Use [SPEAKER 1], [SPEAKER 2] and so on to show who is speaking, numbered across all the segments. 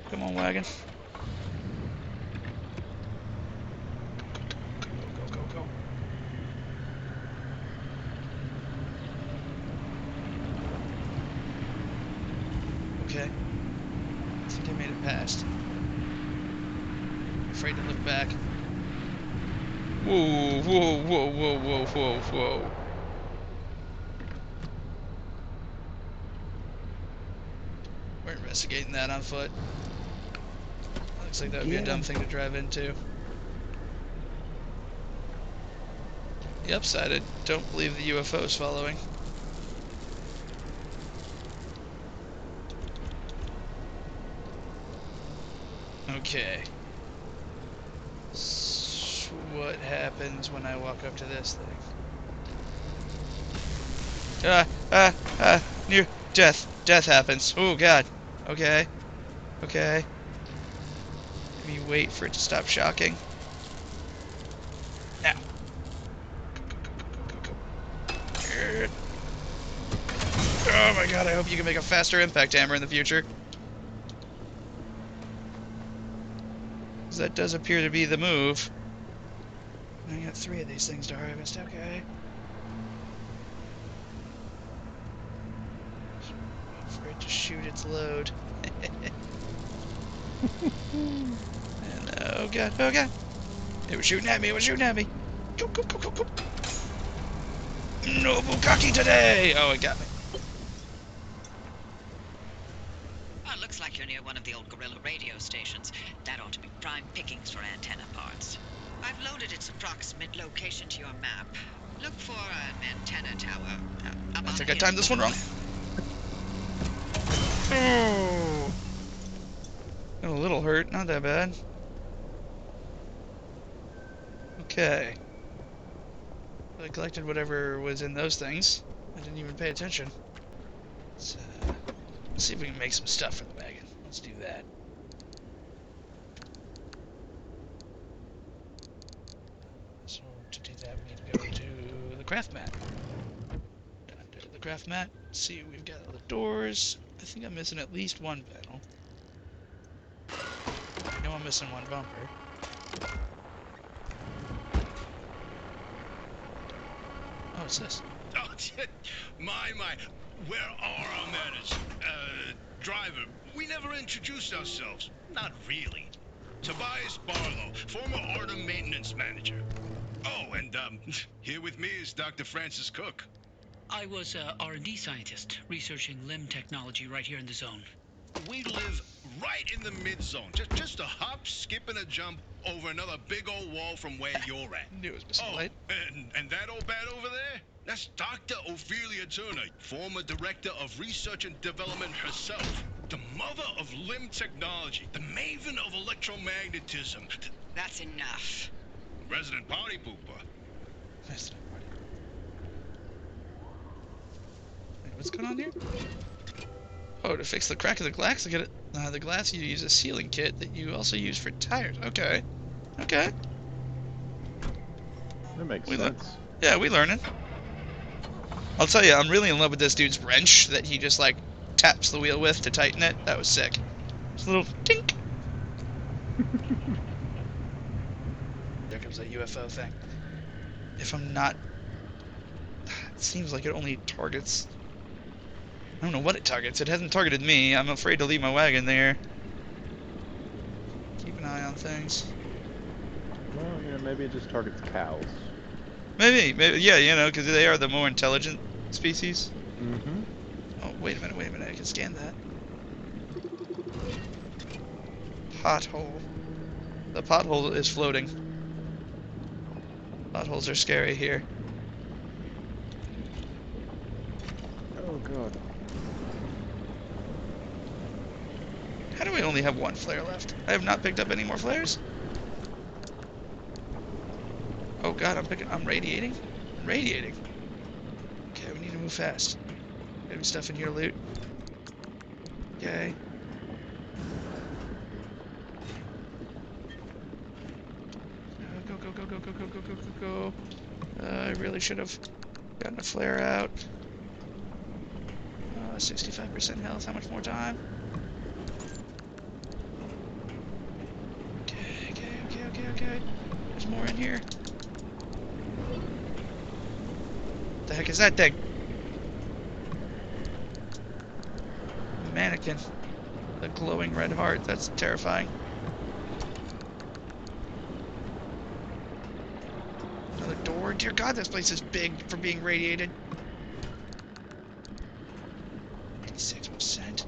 [SPEAKER 1] Come on, wagon. Go, go, go, go, go. Okay. I think I made it past. I'm afraid to look back. Whoa, whoa, whoa, whoa, whoa, whoa, whoa. We're investigating that on foot. Looks like that would be a dumb thing to drive into. The upside, I don't believe the UFO is following. Okay. So what happens when I walk up to this thing? Near death. Death happens. Oh, God. Okay. Okay. Let me wait for it to stop shocking. Now. Go, go, go, go. Oh my God, I hope you can make a faster impact hammer in the future. Because that does appear to be the move. I got 3 of these things to harvest. Okay. Wait for it to shoot its load. And, oh God, oh God. It was shooting at me, it was shooting at me. Go, go, go, go, go. No bukkake today! Oh, it got me.
[SPEAKER 2] Well, looks like you're near one of the old guerrilla radio stations. That ought to be prime pickings for antenna parts. I've loaded its approximate location to your map. Look for an antenna tower.
[SPEAKER 1] I think I timed this one wrong. Oh! Got a little hurt, not that bad. Okay. I collected whatever was in those things. I didn't even pay attention. Let's see if we can make some stuff for the wagon. Let's do that. So to do that, we need to go to the craft mat. Under the craft mat, see, we've got all the doors. I think I'm missing at least one panel. I know I'm missing one bumper. Oh, what's this?
[SPEAKER 3] Oh, my. Where are our manners? Driver, we never introduced ourselves. Not really. Tobias Barlow, former Artem maintenance manager. Oh, and, here with me is Dr. Francis Cook.
[SPEAKER 4] I was a R&D scientist researching limb technology right here in the zone.
[SPEAKER 3] We live right in the mid-zone. Just a hop, skip, and a jump over another big old wall from where you're at.
[SPEAKER 1] Knew it was missing
[SPEAKER 3] Oh,
[SPEAKER 1] light.
[SPEAKER 3] and that old bat over there? That's Dr. Ophelia Turner, former director of research and development herself. The mother of limb technology, the maven of electromagnetism.
[SPEAKER 2] That's enough.
[SPEAKER 3] Resident party pooper.
[SPEAKER 1] That's not right. Wait, what's going on here? Oh, to fix the crack of the glass, the glass you use a sealing kit that you also use for tires. Okay. Okay.
[SPEAKER 5] That makes sense.
[SPEAKER 1] Yeah, we learning. I'll tell you, I'm really in love with this dude's wrench that he just, like, taps the wheel with to tighten it. That was sick. Just a little tink. There comes that UFO thing. If I'm not... It seems like it only targets... I don't know what it targets. It hasn't targeted me. I'm afraid to leave my wagon there. Keep an eye on things.
[SPEAKER 5] Well, you know, maybe it just targets cows.
[SPEAKER 1] Maybe, yeah, you know, because they are the more intelligent species.
[SPEAKER 5] Mm-hmm.
[SPEAKER 1] Oh, wait a minute, I can scan that. Pothole. The pothole is floating. Potholes are scary here.
[SPEAKER 5] Oh, God.
[SPEAKER 1] How do we only have 1 flare left? I have not picked up any more flares? Oh God, I'm radiating? I'm radiating. Okay, we need to move fast. Maybe stuff in here to loot. Okay. Go. I really should have gotten a flare out. 65% health, how much more time? there's more in here. The heck is that thing? Mannequin. A glowing red heart. That's terrifying. Another door. Dear God, this place is big for being radiated. 86%.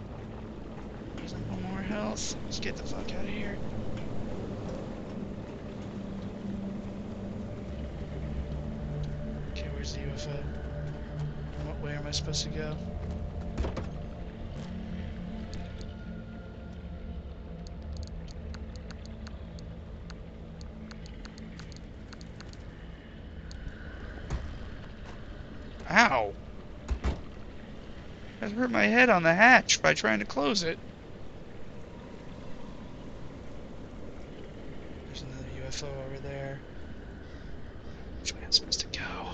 [SPEAKER 1] One more health. Let's get the fuck out of here. Okay, where's the UFO? What way am I supposed to go? Ow! I hurt my head on the hatch by trying to close it. There's another UFO over there. Which way am I supposed to go?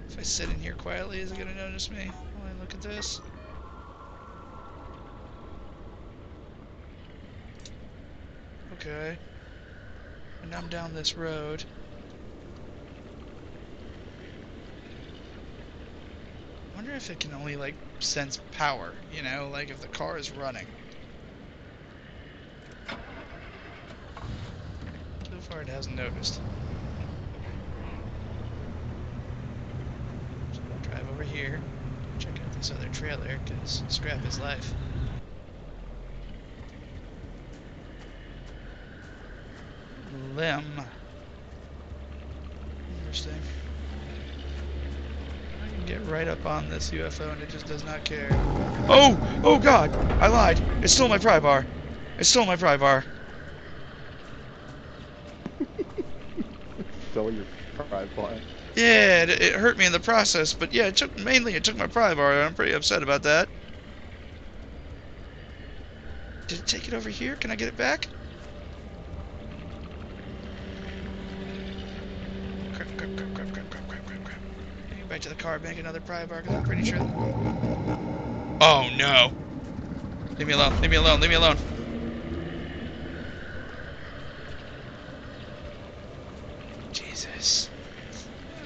[SPEAKER 1] If I sit in here quietly, is it gonna notice me while I look at this? Okay. And I'm down this road. I wonder if it can only, like, sense power, you know, like if the car is running. So far it hasn't noticed. So I'll drive over here, check out this other trailer, because scrap is life. Limb. Interesting. I can get right up on this UFO and it just does not care. Oh! Oh God! I lied! It stole my pry bar! It stole my pry bar!
[SPEAKER 5] Stole your pry bar.
[SPEAKER 1] Yeah, it hurt me in the process, but yeah, it took my pry bar. I'm pretty upset about that. Did it take it over here? Can I get it back? Crap. Get back to the car, make another pry bar, because I'm pretty sure... Oh, no. Leave me alone, leave me alone, leave me alone. Jesus.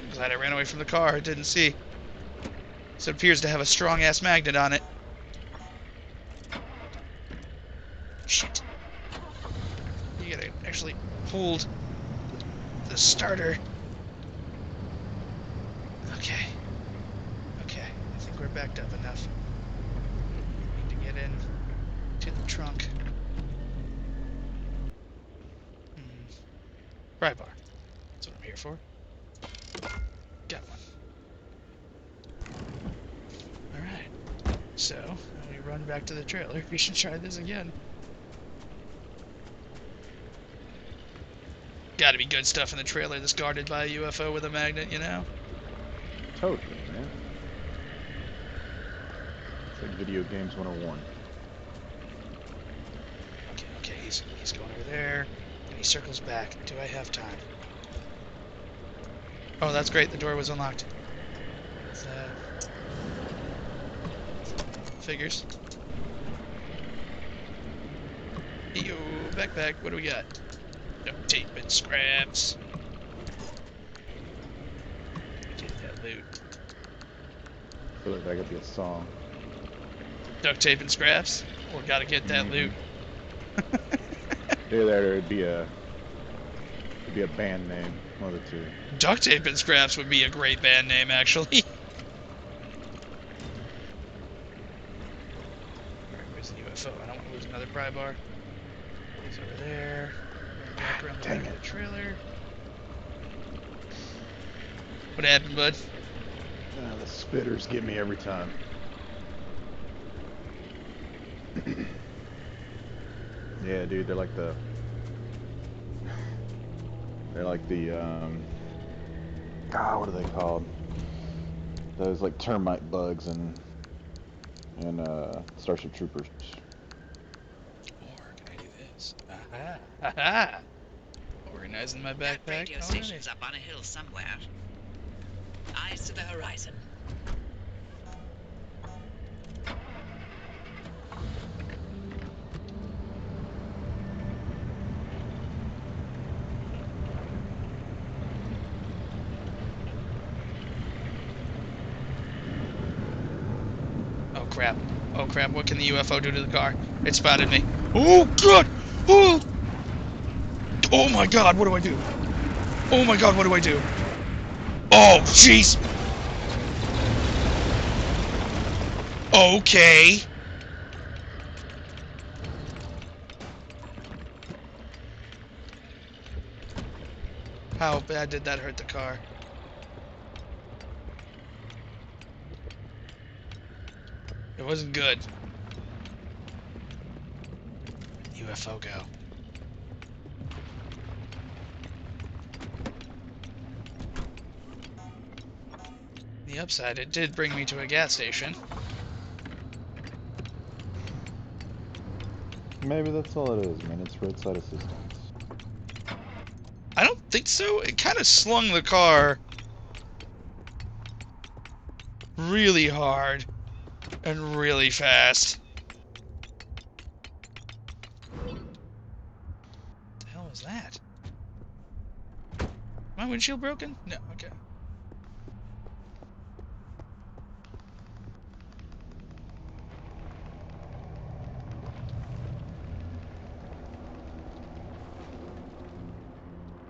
[SPEAKER 1] I'm glad I ran away from the car. I didn't see. This appears to have a strong-ass magnet on it. Shit. You gotta actually hold the starter. Okay. Okay. I think we're backed up enough. Need to get in to the trunk. Pry bar. That's what I'm here for. Got one. Alright. So, when we run back to the trailer, we should try this again. Gotta be good stuff in the trailer that's guarded by a UFO with a magnet, you know?
[SPEAKER 5] Totally, man. It's like video games 101.
[SPEAKER 1] Okay, he's going over there, and he circles back. Do I have time? Oh, that's great, the door was unlocked. Figures. Yo, backpack, what do we got? Duct tape and scraps. Get that loot.
[SPEAKER 5] I feel like that could be a song.
[SPEAKER 1] Duct tape and scraps? Or gotta get that loot.
[SPEAKER 5] Yeah, it'd be a band name, one of the two.
[SPEAKER 1] Duct tape and scraps would be a great band name, actually. Alright, where's the UFO? I don't want to lose another pry bar. He's over there. Run back around the back of the trailer. What happened, bud?
[SPEAKER 5] The spitters get me every time. Yeah, dude, they're like the God, what are they called? Those like termite bugs and Starship Troopers.
[SPEAKER 1] Or can I do this? Aha! Aha! Organizing my
[SPEAKER 2] That
[SPEAKER 1] backpack
[SPEAKER 2] radio
[SPEAKER 1] already.
[SPEAKER 2] station's up on a hill somewhere. Eyes to the horizon.
[SPEAKER 1] crap. Oh crap, what can the UFO do to the car? It spotted me. Oh god! Oh! Oh my god, what do I do? Oh my god, what do I do? Oh, jeez! Okay. How bad did that hurt the car? It wasn't good. UFO go. The upside, it did bring me to a gas station.
[SPEAKER 5] Maybe that's all it is. I mean, it's roadside assistance.
[SPEAKER 1] I don't think so. It kind of slung the car really hard and really fast. What the hell was that? My windshield broken? No, okay.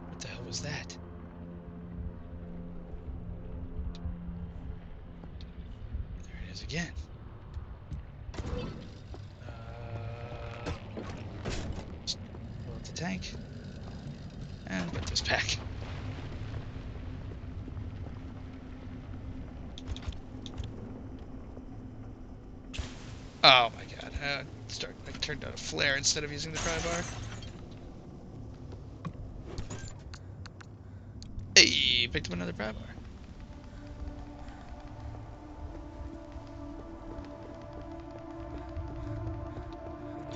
[SPEAKER 1] What the hell was that? There it is again. Fill up the tank. And put this back. Oh my god. I turned out a flare instead of using the pry bar. Hey, picked up another pry bar.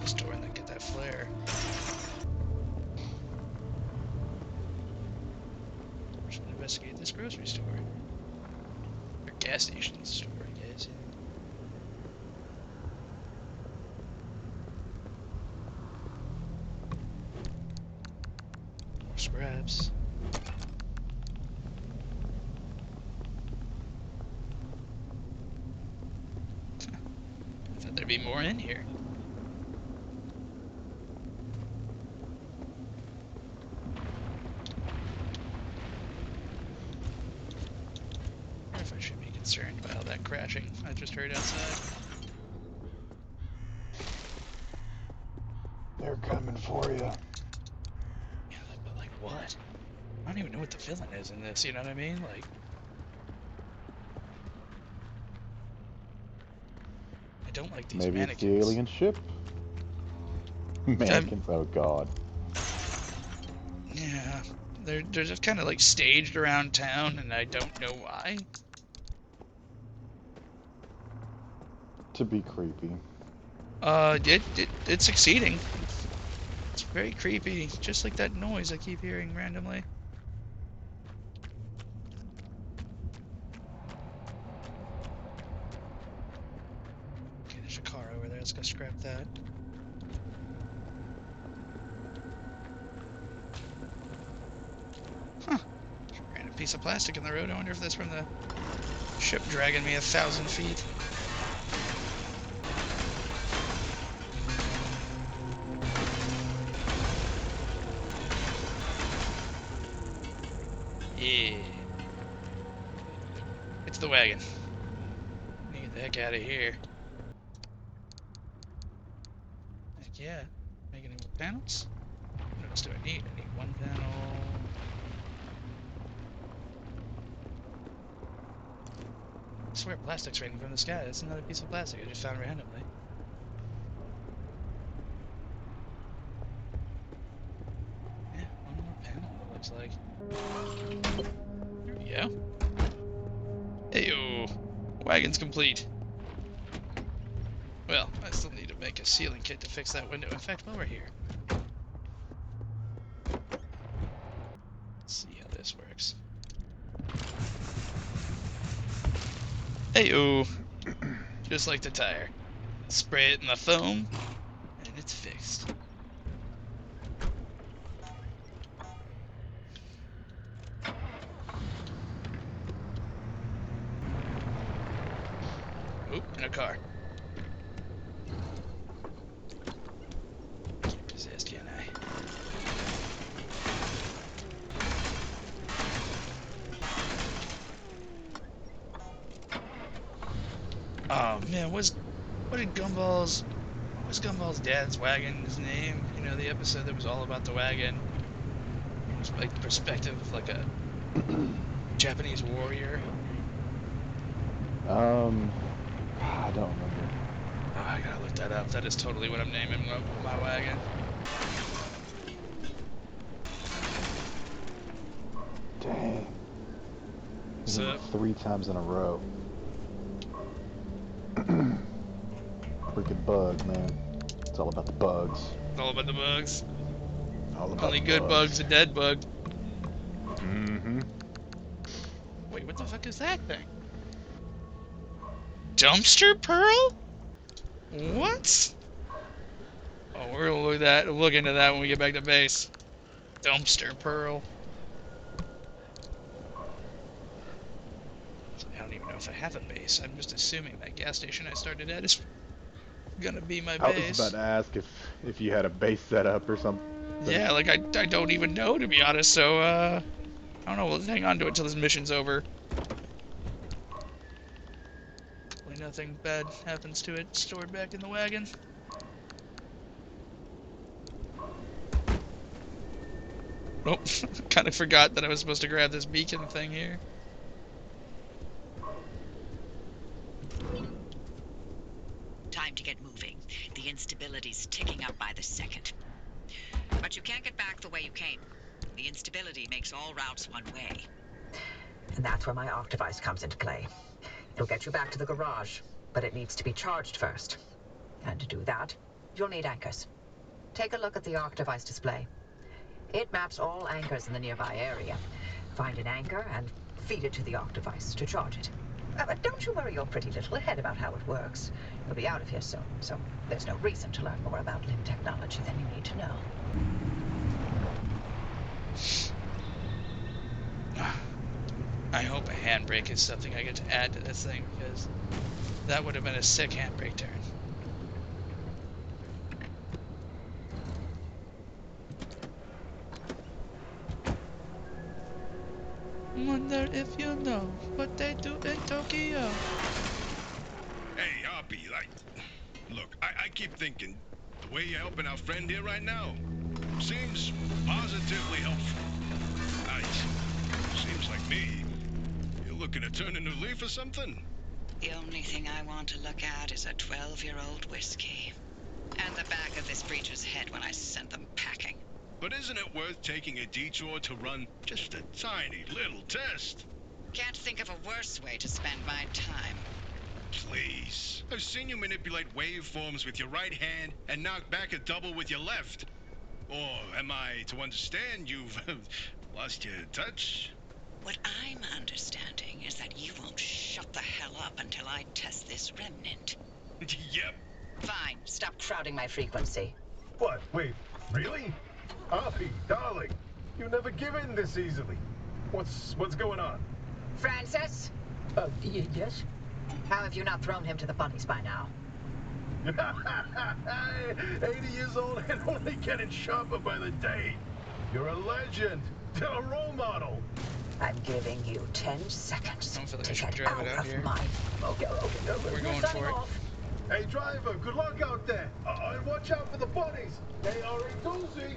[SPEAKER 1] This door and then get that flare. Should investigate this grocery store. Or gas station store, I guess. More scraps. I thought there'd be more in here. I wonder if I should be concerned by all that crashing I just heard outside.
[SPEAKER 5] They're coming for you.
[SPEAKER 1] Yeah, but like what? I don't even know what the villain is in this, you know what I mean? Like, I don't like these
[SPEAKER 5] Maybe it's the
[SPEAKER 1] mannequins.
[SPEAKER 5] alien ship? Mannequins, oh god.
[SPEAKER 1] Yeah, they're just kind of like staged around town, and I don't know why.
[SPEAKER 5] To be creepy.
[SPEAKER 1] It's succeeding. It's very creepy, just like that noise I keep hearing randomly. Okay, there's a car over there. Let's go scrap that. Huh. Random piece of plastic in the road. I wonder if that's from the ship dragging me 1,000 feet. Yeah. It's the wagon. Let me get the heck out of here. Heck yeah. Making any more panels? What else do I need? I need one panel. I swear plastic's raining from the sky. That's another piece of plastic I just found randomly. Yeah, one more panel, it looks like. There we go. Heyo! Wagon's complete. Well, I still need to make a sealing kit to fix that window. In fact, while we're here, let's see how this works. Heyo! Just like the tire. Spray it in the foam, and it's fixed. Oop, in a car. Oh man, what was Gumball's dad's wagon's name? You know, the episode that was all about the wagon. It was like the perspective of like a Japanese warrior.
[SPEAKER 5] I don't remember.
[SPEAKER 1] Oh, I gotta look that up. That is totally what I'm naming my wagon.
[SPEAKER 5] Dang.
[SPEAKER 1] What's up?
[SPEAKER 5] 3 times in a row. Freaking bugs, man. It's all about the bugs.
[SPEAKER 1] It's all about the bugs.
[SPEAKER 5] All about
[SPEAKER 1] Only
[SPEAKER 5] the
[SPEAKER 1] good bug's a dead bug.
[SPEAKER 5] Mm-hmm.
[SPEAKER 1] Wait, what the fuck is that thing? Dumpster pearl? What? Oh, we're gonna look into that when we get back to base. Dumpster pearl. I don't even know if I have a base. I'm just assuming that gas station I started at is gonna be my
[SPEAKER 5] I was about
[SPEAKER 1] base.
[SPEAKER 5] to ask if you had a base set up or something.
[SPEAKER 1] Yeah, like I don't even know, to be honest, so I don't know, we'll hang on to it till this mission's over. Hopefully nothing bad happens to it stored back in the wagon. Nope, kind of forgot that I was supposed to grab this beacon thing here.
[SPEAKER 2] Time to get moving. The instability's ticking up by the second. But you can't get back the way you came. The instability makes all routes one way.
[SPEAKER 6] And that's where my arc device comes into play. It'll get you back to the garage, but it needs to be charged first. And to do that, you'll need anchors. Take a look at the arc device display. It maps all anchors in the nearby area. Find an anchor and feed it to the arc device to charge it. But don't you worry your pretty little head about how it works. You'll be out of here soon, so there's no reason to learn more about limb technology than you need to know.
[SPEAKER 1] I hope a handbrake is something I get to add to this thing, because that would have been a sick handbrake turn. Wonder if you know what they do in Tokyo.
[SPEAKER 3] Hey, Hoppy, look, I keep thinking the way you're helping our friend here right now seems positively helpful. Nice. Seems like me. You're looking to turn a new leaf or something?
[SPEAKER 2] The only thing I want to look at is a 12-year-old whiskey. And the back of this preacher's head when I send them packing.
[SPEAKER 3] But isn't it worth taking a detour to run just a tiny little test?
[SPEAKER 2] Can't think of a worse way to spend my time.
[SPEAKER 3] Please. I've seen you manipulate waveforms with your right hand and knock back a double with your left. Or am I to understand you've lost your touch?
[SPEAKER 2] What I'm understanding is that you won't shut the hell up until I test this remnant.
[SPEAKER 3] Yep.
[SPEAKER 2] Fine, stop
[SPEAKER 6] Crowding my frequency.
[SPEAKER 7] What? Wait, really? Hoppy, darling, you never give in this easily. What's going on?
[SPEAKER 6] Francis? Yes? How have you not thrown him to the bunnies by now?
[SPEAKER 7] 80 years old and only getting sharper by the day. You're a legend, a role model.
[SPEAKER 6] I'm giving you 10 seconds
[SPEAKER 1] I don't feel like I
[SPEAKER 6] to
[SPEAKER 1] should
[SPEAKER 6] get
[SPEAKER 1] drive it
[SPEAKER 6] out
[SPEAKER 1] out
[SPEAKER 6] of
[SPEAKER 1] here.
[SPEAKER 6] my... Okay,
[SPEAKER 1] We're going
[SPEAKER 6] signing
[SPEAKER 1] for it.
[SPEAKER 6] off.
[SPEAKER 7] Hey, driver, good luck out there. And watch out for the bunnies. They are a doozy.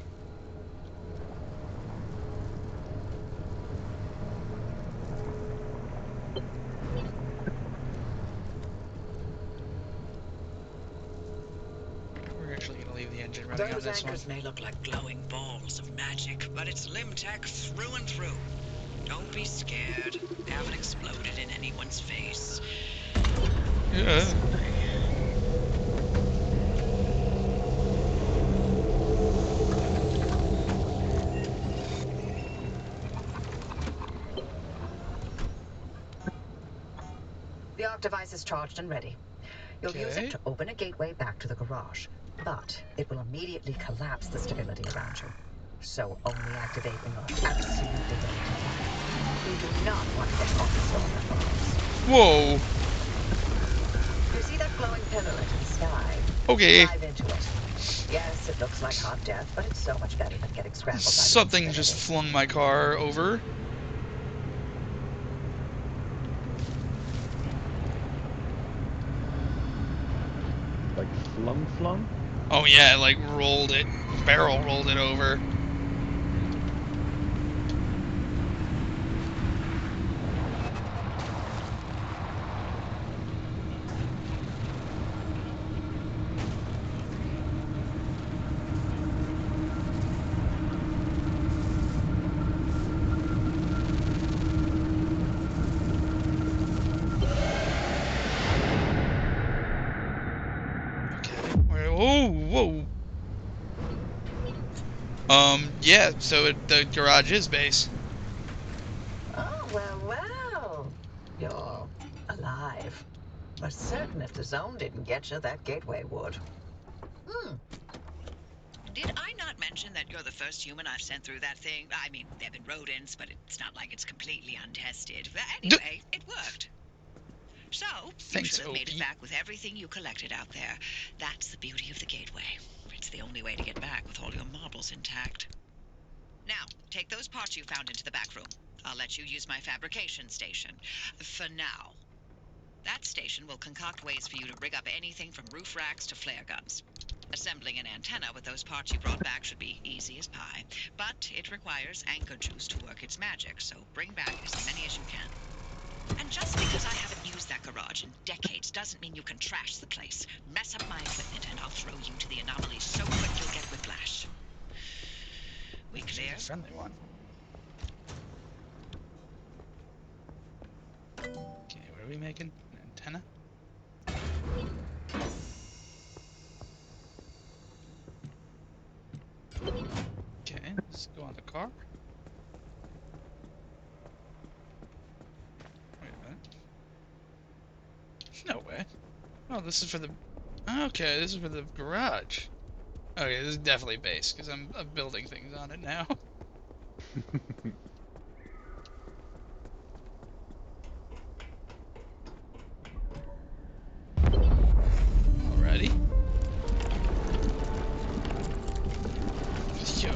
[SPEAKER 1] We're actually going to leave the engine running on
[SPEAKER 2] Those
[SPEAKER 1] this one.
[SPEAKER 2] anchors may look like glowing balls of magic, but it's limb tech through and through. Don't be scared. They haven't exploded in anyone's face.
[SPEAKER 1] Yeah.
[SPEAKER 6] The arc device is charged and ready. You'll use
[SPEAKER 1] Okay.
[SPEAKER 6] it to open a gateway back to the garage, but it will immediately collapse the stability around you. So only activate when you're absolutely ready to fire. You do not want to get caught in Snorerunner.
[SPEAKER 1] Whoa.
[SPEAKER 6] You see that glowing pillar into the sky?
[SPEAKER 1] Okay.
[SPEAKER 6] Dive into it. Yes, it looks like hot death, but it's so much better than getting scrambled by the
[SPEAKER 1] Something just
[SPEAKER 6] instability.
[SPEAKER 1] flung my car over.
[SPEAKER 5] Like flung?
[SPEAKER 1] Oh yeah, like rolled it, barrel rolled it over. Oh, whoa. Yeah, so the garage is base.
[SPEAKER 6] Oh, well. You're alive. For certain if the zone didn't get you, that gateway would.
[SPEAKER 2] Did I not mention that you're the first human I've sent through that thing? I mean, there have been rodents, but it's not like it's completely untested. But anyway, it worked. So, you
[SPEAKER 1] Thanks,
[SPEAKER 2] should have made it
[SPEAKER 1] Opie.
[SPEAKER 2] back with everything you collected out there. That's the beauty of the gateway. It's the only way to get back with all your marbles intact. Now, take those parts you found into the back room. I'll let you use my fabrication station. For now. That station will concoct ways for you to rig up anything from roof racks to flare guns. Assembling an antenna with those parts you brought back should be easy as pie, but it requires anchor juice to work its magic, so bring back as many as you can. And just because I haven't used that garage in decades doesn't mean you can trash the place. Mess up my equipment and I'll throw you to the anomalies so quick you'll get whiplash. We clear?
[SPEAKER 1] She's a friendly one. Okay, what are we making? An antenna? Okay, let's go on the car. Wait a minute. No way. Oh, this is for the... Okay, this is for the garage. Okay, this is definitely base, because I'm building things on it now. Alrighty. Yo.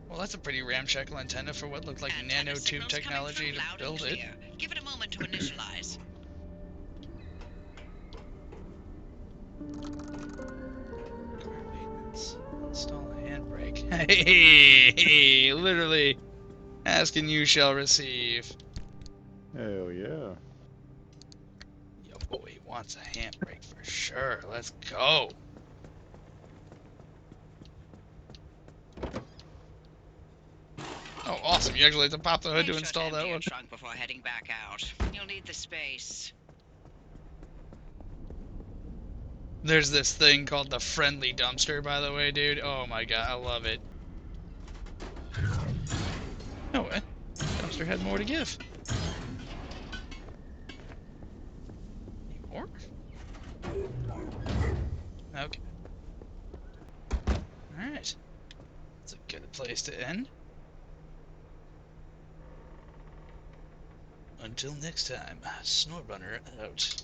[SPEAKER 1] Well, that's a pretty ramshackle antenna for what looked like
[SPEAKER 2] Antenna
[SPEAKER 1] nanotube
[SPEAKER 2] signals coming
[SPEAKER 1] technology
[SPEAKER 2] through
[SPEAKER 1] to
[SPEAKER 2] loud
[SPEAKER 1] build
[SPEAKER 2] and
[SPEAKER 1] it.
[SPEAKER 2] clear. Give it a moment to initialize.
[SPEAKER 1] Car maintenance. Install a handbrake. Hey, literally. Ask and you shall receive.
[SPEAKER 5] Hell yeah.
[SPEAKER 1] Yo boy wants a handbrake for sure. Let's go. Oh, awesome. You actually have to pop the hood
[SPEAKER 2] Make
[SPEAKER 1] to
[SPEAKER 2] sure
[SPEAKER 1] install
[SPEAKER 2] empty
[SPEAKER 1] that
[SPEAKER 2] your
[SPEAKER 1] one.
[SPEAKER 2] trunk before heading back out. You'll need the space.
[SPEAKER 1] There's this thing called the friendly dumpster, by the way, dude. Oh my god, I love it. No way. Dumpster had more to give. Any more? Okay. Alright. That's a good place to end. Until next time, Snorerunner out.